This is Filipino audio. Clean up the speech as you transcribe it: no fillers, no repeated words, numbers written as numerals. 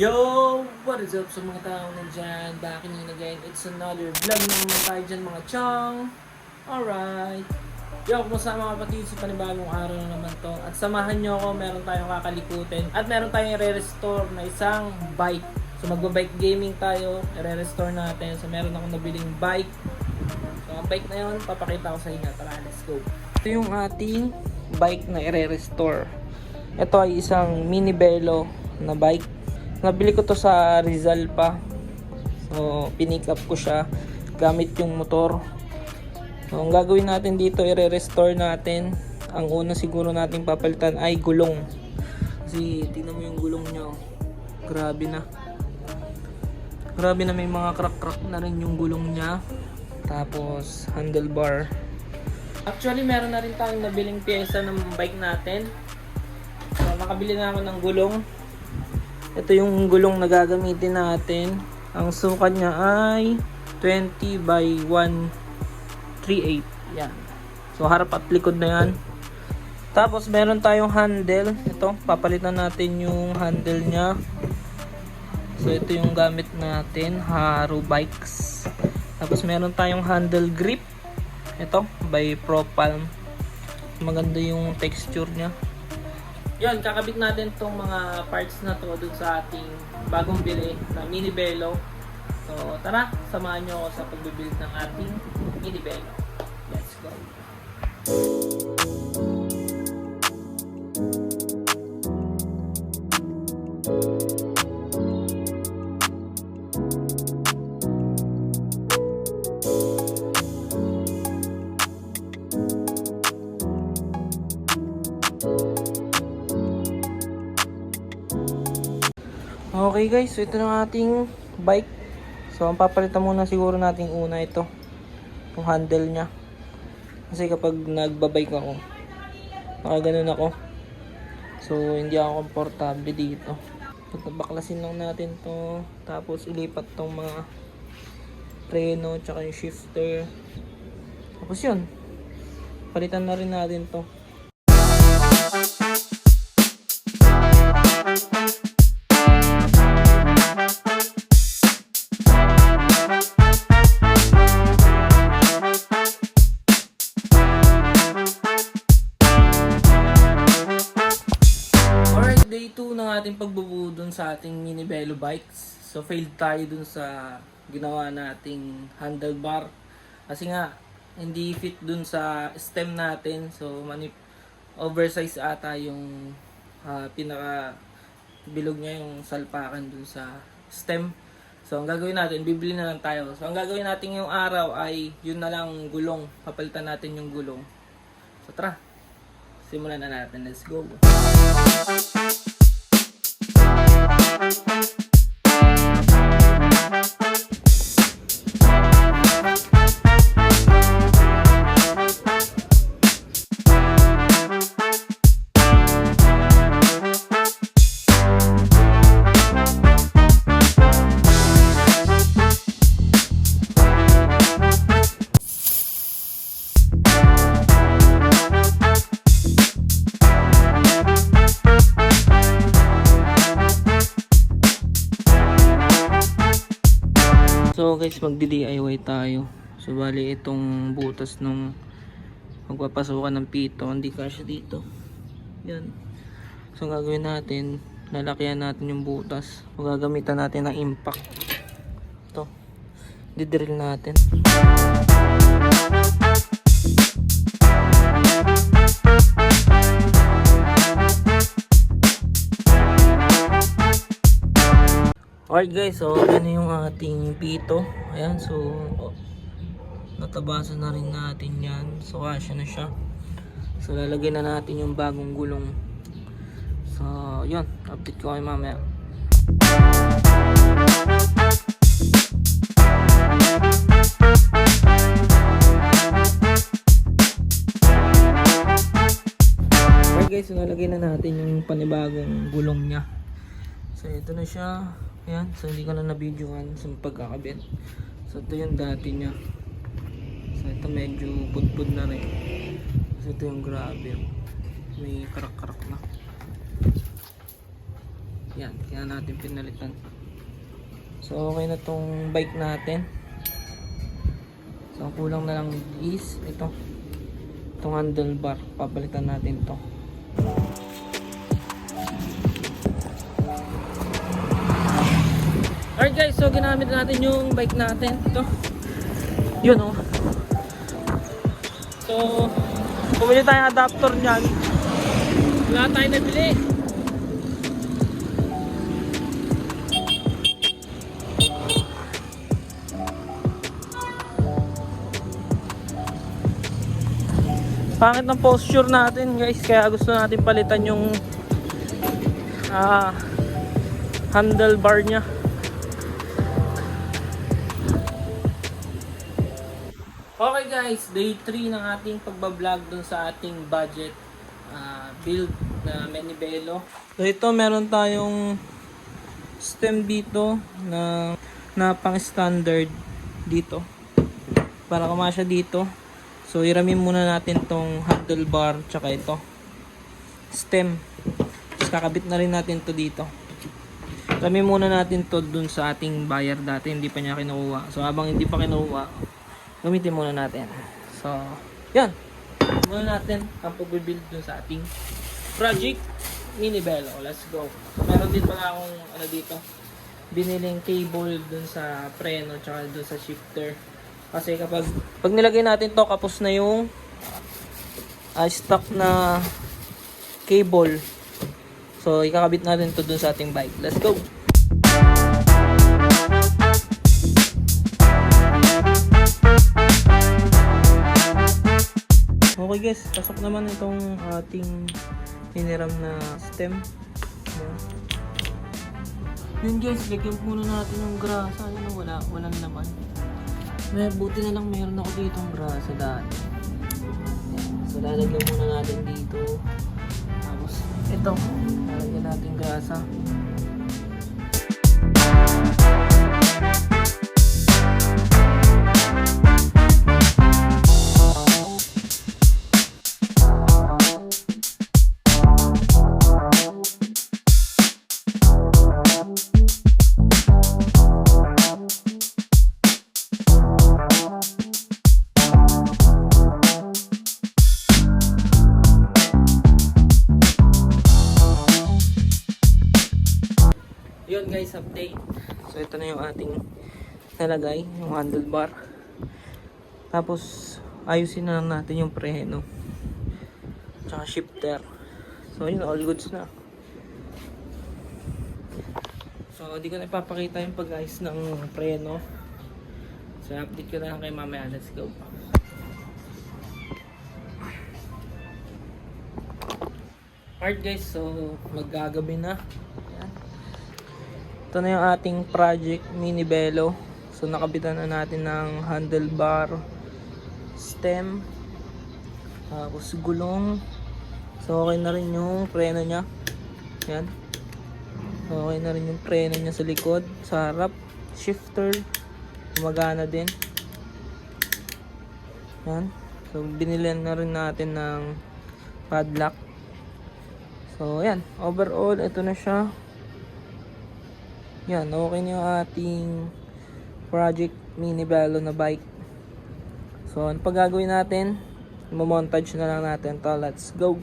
Yo! What is up sa mga tao nandyan? Back in again. It's another vlog na naman tayo dyan mga chong. Alright. Yo, kumusta mga kapatid sa panibagong araw na naman to. At samahan nyo ako, meron tayong kakalikutin. At meron tayong i-restore na isang bike. So magba-bike gaming tayo. I-restore natin. So meron akong nabiling bike. So ang bike na yun, papakita ko sa inyo. Tara, let's go. Ito yung ating bike na i-restore. Ito ay isang mini Velo na bike. Nabili ko to sa Rizal pa. So, pinick up ko siya gamit yung motor. So, ang gagawin natin dito, i-restore natin. Ang una siguro nating papalitan ay gulong. Kasi, tingnan mo yung gulong niya. Grabe na. Grabe na, may mga crack-crack na rin yung gulong niya. Tapos, handlebar. Actually, meron na rin tayong nabiling pyesa ng bike natin. So, nakabili na ako ng gulong. Ito yung gulong na gagamitin natin. Ang sukat niya ay 20 by 138. Yan. So harap at likod na yan. Tapos meron tayong handle. Ito, papalitan natin yung handle niya. So ito yung gamit natin, Haro Bikes. Tapos meron tayong handle grip. Ito, by Propalm. Maganda yung texture niya. Yun, kakabit natin tong mga parts na to dun sa ating bagong bili na mini Velo. So tara, samahan nyo ako sa pagbibuild ng ating mini Velo. Let's go! Okay guys, so ito na ating bike. So ang papalitan muna siguro natin una ito, yung handle nya. Kasi kapag nagbabike ako, nakaganon ako, so hindi ako komportable dito. Baklasin lang natin to, tapos ilipat tong mga preno tsaka yung shifter. Tapos yun, palitan na rin natin to. Day 2 ng ating pagbubuo dun sa ating mini Velo bikes. So failed tayo dun sa ginawa nating handlebar. Kasi nga hindi fit dun sa stem natin. So oversize ata yung pinaka bilog niya, yung salpakan dun sa stem. So ang gagawin natin, bibili na lang tayo. So ang gagawin natin yung araw ay yun na lang gulong. Papalitan natin yung gulong. So tara, simulan na natin. Let's go! So guys, magdi-DIY tayo. So bali itong butas nung magpapasukan ng pito, hindi kasya dito. Yan. So gagawin natin, lalakyan natin yung butas. So gagamitan natin ng impact. Ito. Didrill natin. Alright guys, so yan yung ating pito. Ayan, so natabasan na rin natin yan. So kasya na siya. So lalagyan na natin yung bagong gulong. So yun, update ko kayo mamaya. Alright guys, so nalagyan na natin yung panibagong gulong nya. So ito na siya. Ayan, so hindi ko na na-videoan sa pagkakabit. So ito yung dati niya. So ito medyo pudpud na rin. So ito yung grabe. May karak-karak na. Yan, na natin pinalitan. So okay na tong bike natin. So ang kulang na lang is itong handlebar. Papalitan natin to. Alright guys, so ginamit natin yung bike natin. Ito. Yun oh. So bumili tayong adapter niyan. Wala tayong nabili. Pangit ng posture natin guys, kaya gusto natin palitan yung handlebar nya. Okay guys, day 3 ng ating pagbablog dun sa ating budget build na Minibello. So ito meron tayong stem dito na pang standard dito para kumasya dito. So iramin muna natin tong handlebar tsaka ito stem. Tapos kakabit na rin natin to dito. Iramin muna natin to dun sa ating buyer dati, hindi pa niya kinukuha. So habang hindi pa kinukuha, gamitin muna natin. So yan, muna natin ang pag-build dun sa ating project Minibello. Let's go. So meron din pala akong dito, biniling cable dun sa preno tsaka dun sa shifter. Kasi pag nilagay natin to, kapos na yung stock na cable. So ikakabit natin to dun sa ating bike. Let's go. Okay guys, pasok naman itong ating hiniram na stem. Yun guys, lagyan muna natin ng grasa. Yun, walang naman. Buti na lang meron ako dito ng grasa dati. So lalagyan muna natin dito. Tapos ito, lalagyan natin grasa. Yun guys, update. So ito na yung ating nalagay, yung handlebar. Tapos ayusin na lang natin yung preno tsaka shifter. So yun, all goods na. So di ko na ipapakita yung pag-ayos ng preno. So update ko na lang kay mamaya. Let's go. Alright guys, so maggagabi na. Ayan. Ito na yung ating project Minibello. So nakabitan na natin ng handlebar, stem, tapos gulong. So okay na rin yung preno nya. Yan. Okay na rin yung preno nya sa likod, sa harap, shifter, gumagana din. Yan. So binilihan na rin natin ng padlock. So yan, overall ito na siya. Yan, okay na yung ating project Minibello na bike. So ano pa gagawin natin? Montage na lang natin to. Let's go.